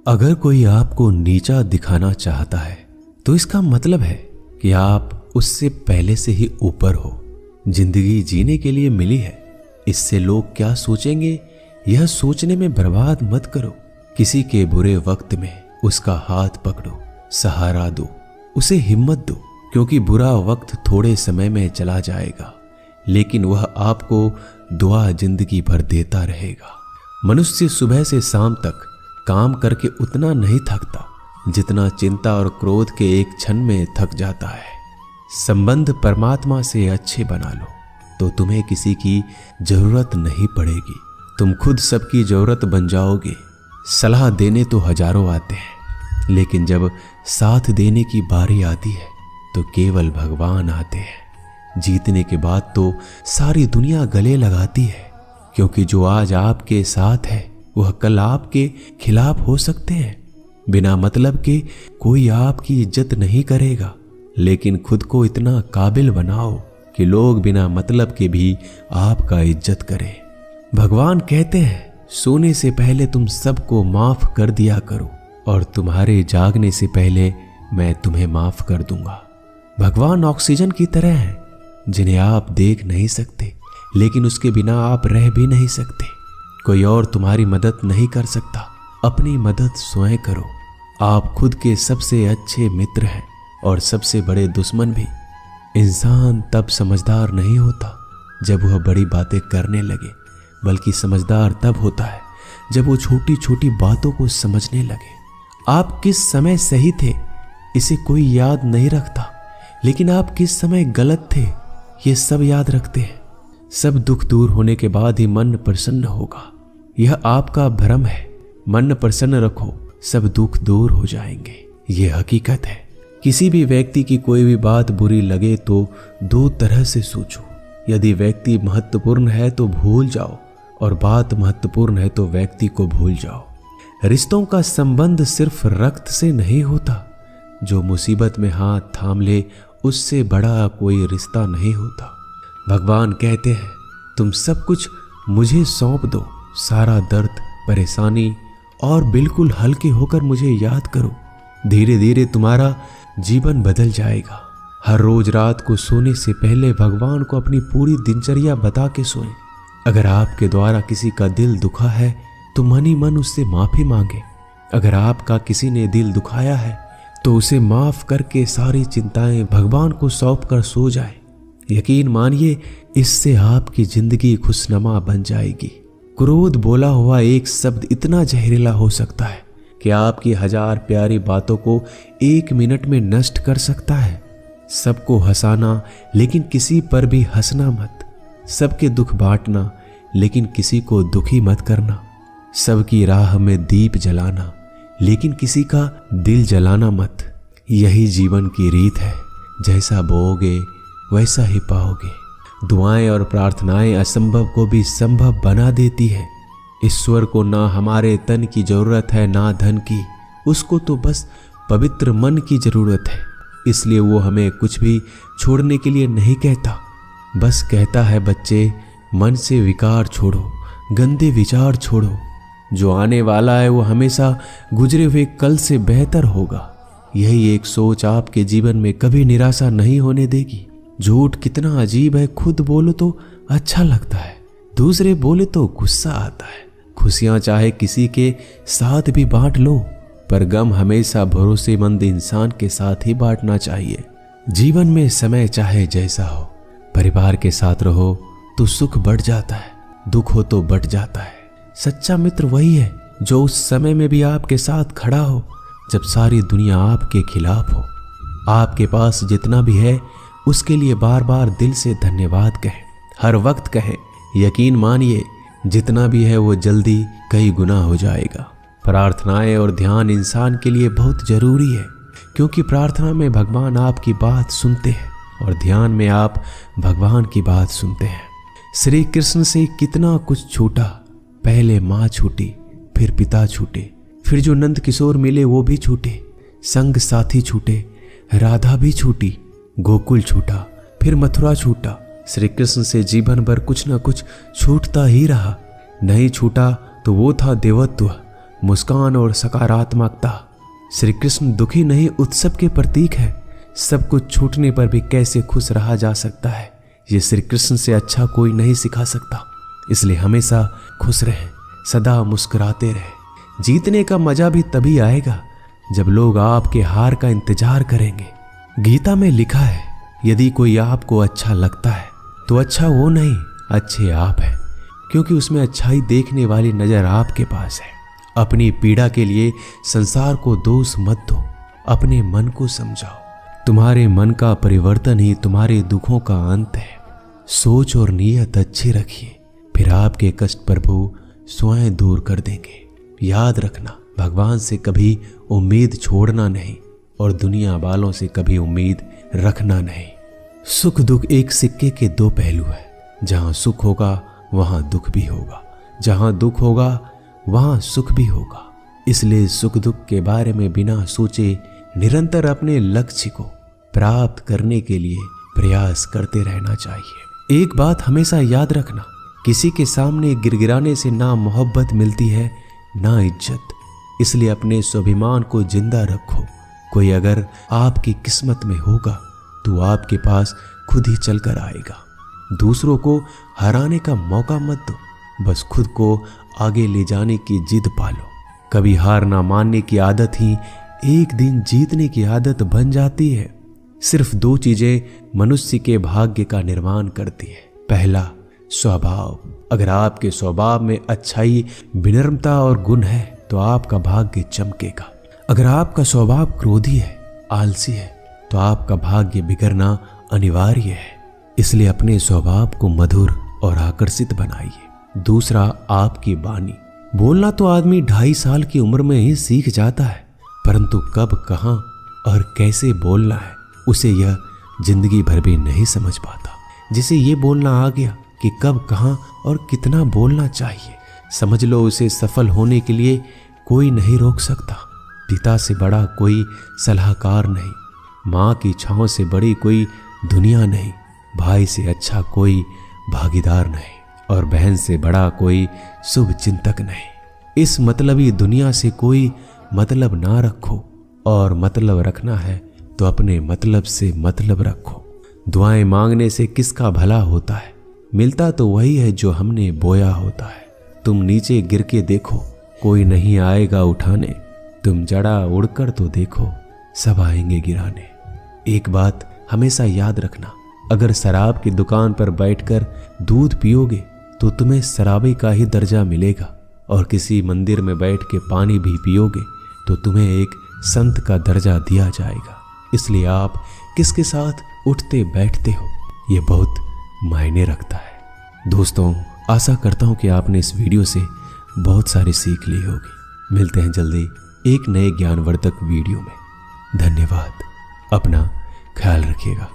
अगर कोई आपको नीचा दिखाना चाहता है तो इसका मतलब है कि आप उससे पहले से ही ऊपर हो। जिंदगी जीने के लिए मिली है, इससे लोग क्या सोचेंगे यह सोचने में बर्बाद मत करो। किसी के बुरे वक्त में उसका हाथ पकड़ो, सहारा दो, उसे हिम्मत दो, क्योंकि बुरा वक्त थोड़े समय में चला जाएगा लेकिन वह आपको दुआ जिंदगी भर देता रहेगा। मनुष्य सुबह से शाम तक काम करके उतना नहीं थकता जितना चिंता और क्रोध के एक क्षण में थक जाता है। संबंध परमात्मा से अच्छे बना लो तो तुम्हें किसी की जरूरत नहीं पड़ेगी, तुम खुद सबकी जरूरत बन जाओगे। सलाह देने तो हजारों आते हैं लेकिन जब साथ देने की बारी आती है तो केवल भगवान आते हैं। जीतने के बाद तो सारी दुनिया गले लगाती है, क्योंकि जो आज आपके साथ है वह कल आपके खिलाफ हो सकते हैं। बिना मतलब के कोई आपकी इज्जत नहीं करेगा, लेकिन खुद को इतना काबिल बनाओ कि लोग बिना मतलब के भी आपका इज्जत करें। भगवान कहते हैं सोने से पहले तुम सबको माफ कर दिया करो और तुम्हारे जागने से पहले मैं तुम्हें माफ कर दूंगा। भगवान ऑक्सीजन की तरह है जिन्हें आप देख नहीं सकते, लेकिन उसके बिना आप रह भी नहीं सकते। कोई और तुम्हारी मदद नहीं कर सकता, अपनी मदद स्वयं करो। आप खुद के सबसे अच्छे मित्र हैं और सबसे बड़े दुश्मन भी। इंसान तब समझदार नहीं होता जब वह बड़ी बातें करने लगे, बल्कि समझदार तब होता है जब वो छोटी छोटी बातों को समझने लगे। आप किस समय सही थे इसे कोई याद नहीं रखता, लेकिन आप किस समय गलत थे ये सब याद रखते हैं। सब दुख दूर होने के बाद ही मन प्रसन्न होगा, यह आपका भ्रम है। मन प्रसन्न रखो, सब दुख दूर हो जाएंगे, ये हकीकत है। किसी भी व्यक्ति की कोई भी बात बुरी लगे तो दो तरह से सोचो। यदि व्यक्ति महत्वपूर्ण है तो भूल जाओ, और बात महत्वपूर्ण है तो व्यक्ति को भूल जाओ। रिश्तों का संबंध सिर्फ रक्त से नहीं होता, जो मुसीबत में हाथ थाम ले उससे बड़ा कोई रिश्ता नहीं होता। भगवान कहते हैं तुम सब कुछ मुझे सौंप दो, सारा दर्द परेशानी, और बिल्कुल हल्के होकर मुझे याद करो। धीरे धीरे तुम्हारा जीवन बदल जाएगा। हर रोज रात को सोने से पहले भगवान को अपनी पूरी दिनचर्या बता के सोएं। अगर आपके द्वारा किसी का दिल दुखा है तो मन ही मन उससे माफी मांगे। अगर आपका किसी ने दिल दुखाया है तो उसे माफ करके सारी चिंताएं भगवान को सौंप कर सो जाए। यकीन मानिए इससे आपकी जिंदगी खुशनुमा बन जाएगी। क्रोध बोला हुआ एक शब्द इतना जहरीला हो सकता है कि आपकी 1000 प्यारी बातों को 1 मिनट में नष्ट कर सकता है। सबको हंसाना लेकिन किसी पर भी हंसना मत। सबके दुख बांटना लेकिन किसी को दुखी मत करना। सबकी राह में दीप जलाना लेकिन किसी का दिल जलाना मत। यही जीवन की रीत है, जैसा बोओगे वैसा ही पाओगे। दुआएं और प्रार्थनाएं असंभव को भी संभव बना देती है। ईश्वर को ना हमारे तन की जरूरत है ना धन की, उसको तो बस पवित्र मन की जरूरत है। इसलिए वो हमें कुछ भी छोड़ने के लिए नहीं कहता, बस कहता है बच्चे मन से विकार छोड़ो, गंदे विचार छोड़ो। जो आने वाला है वो हमेशा गुजरे हुए कल से बेहतर होगा। यही एक सोच आपके जीवन में कभी निराशा नहीं होने देगी। झूठ कितना अजीब है, खुद बोलो तो अच्छा लगता है, दूसरे बोले तो गुस्सा आता है। खुशियां चाहे किसी के साथ भी बांट लो, पर गम हमेशा भरोसेमंद इंसान के साथ ही बांटना चाहिए। जीवन में समय चाहे जैसा हो, परिवार के साथ रहो तो सुख बढ़ जाता है, दुख हो तो बढ़ जाता है। सच्चा मित्र वही है जो उस समय में भी आपके साथ खड़ा हो जब सारी दुनिया आपके खिलाफ हो। आपके पास जितना भी है उसके लिए बार बार दिल से धन्यवाद कहें, हर वक्त कहें। यकीन मानिए जितना भी है वो जल्दी कई गुना हो जाएगा। प्रार्थनाएं और ध्यान इंसान के लिए बहुत जरूरी है, क्योंकि प्रार्थना में भगवान आपकी बात सुनते हैं और ध्यान में आप भगवान की बात सुनते हैं। श्री कृष्ण से कितना कुछ छूटा, पहले माँ छूटी, फिर पिता छूटे, फिर जो नंद किशोर मिले वो भी छूटे, संग साथी छूटे, राधा भी छूटी, गोकुल छूटा, फिर मथुरा छूटा। श्री कृष्ण से जीवन भर कुछ न कुछ छूटता ही रहा। नहीं छूटा तो वो था देवत्व, मुस्कान और सकारात्मकता। श्री कृष्ण दुखी नहीं, उत्सव के प्रतीक है। सब कुछ छूटने पर भी कैसे खुश रहा जा सकता है, ये श्री कृष्ण से अच्छा कोई नहीं सिखा सकता। इसलिए हमेशा खुश रहें, सदा मुस्कुराते रहें। जीतने का मजा भी तभी आएगा जब लोग आपके हार का इंतजार करेंगे। गीता में लिखा है, यदि कोई आपको अच्छा लगता है तो अच्छा वो नहीं, अच्छे आप हैं, क्योंकि उसमें अच्छाई देखने वाली नजर आपके पास है। अपनी पीड़ा के लिए संसार को दोष मत दो, अपने मन को समझाओ। तुम्हारे मन का परिवर्तन ही तुम्हारे दुखों का अंत है। सोच और नीयत अच्छी रखिए, फिर आपके कष्ट प्रभु स्वयं दूर कर देंगे। याद रखना, भगवान से कभी उम्मीद छोड़ना नहीं और दुनिया वालों से कभी उम्मीद रखना नहीं। सुख दुख एक सिक्के के दो पहलू है। जहां सुख होगा वहां दुख भी होगा, जहां दुख होगा वहां सुख भी होगा। इसलिए सुख दुख के बारे में बिना सोचे निरंतर अपने लक्ष्य को प्राप्त करने के लिए प्रयास करते रहना चाहिए। एक बात हमेशा याद रखना, किसी के सामने गिड़गिड़ाने से ना मोहब्बत मिलती है ना इज्जत। इसलिए अपने स्वाभिमान को जिंदा रखो। कोई अगर आपकी किस्मत में होगा तो आपके पास खुद ही चलकर आएगा। दूसरों को हराने का मौका मत दो, बस खुद को आगे ले जाने की जिद पालो। कभी हार ना मानने की आदत ही एक दिन जीतने की आदत बन जाती है। सिर्फ दो चीजें मनुष्य के भाग्य का निर्माण करती है। पहला, स्वभाव। अगर आपके स्वभाव में अच्छाई, विनम्रता और गुण है तो आपका भाग्य चमकेगा। अगर आपका स्वभाव क्रोधी है, आलसी है, तो आपका भाग्य बिगड़ना अनिवार्य है। इसलिए अपने स्वभाव को मधुर और आकर्षित बनाइए। दूसरा, आपकी वाणी। बोलना तो आदमी 2.5 साल की उम्र में ही सीख जाता है, परंतु कब, कहां और कैसे बोलना है उसे यह जिंदगी भर भी नहीं समझ पाता। जिसे ये बोलना आ गया कि कब, कहां और कितना बोलना चाहिए, समझ लो उसे सफल होने के लिए कोई नहीं रोक सकता। पिता से बड़ा कोई सलाहकार नहीं, माँ की छांव से बड़ी कोई दुनिया नहीं, भाई से अच्छा कोई भागीदार नहीं और बहन से बड़ा कोई शुभ चिंतक नहीं। इस मतलबी दुनिया से कोई मतलब ना रखो, और मतलब रखना है तो अपने मतलब से मतलब रखो। दुआएं मांगने से किसका भला होता है, मिलता तो वही है जो हमने बोया होता है। तुम नीचे गिर के देखो, कोई नहीं आएगा उठाने। तुम जड़ा उड़कर तो देखो, सब आएंगे गिराने। एक बात हमेशा याद रखना, अगर शराब की दुकान पर बैठकर दूध पियोगे तो तुम्हें शराबी का ही दर्जा मिलेगा, और किसी मंदिर में बैठ के पानी भी पियोगे तो तुम्हें एक संत का दर्जा दिया जाएगा। इसलिए आप किसके साथ उठते बैठते हो, ये बहुत मायने रखता है। दोस्तों, आशा करता हूं कि आपने इस वीडियो से बहुत सारी सीख ली होगी। मिलते हैं जल्दी एक नए ज्ञानवर्धक वीडियो में। धन्यवाद। अपना ख्याल रखिएगा।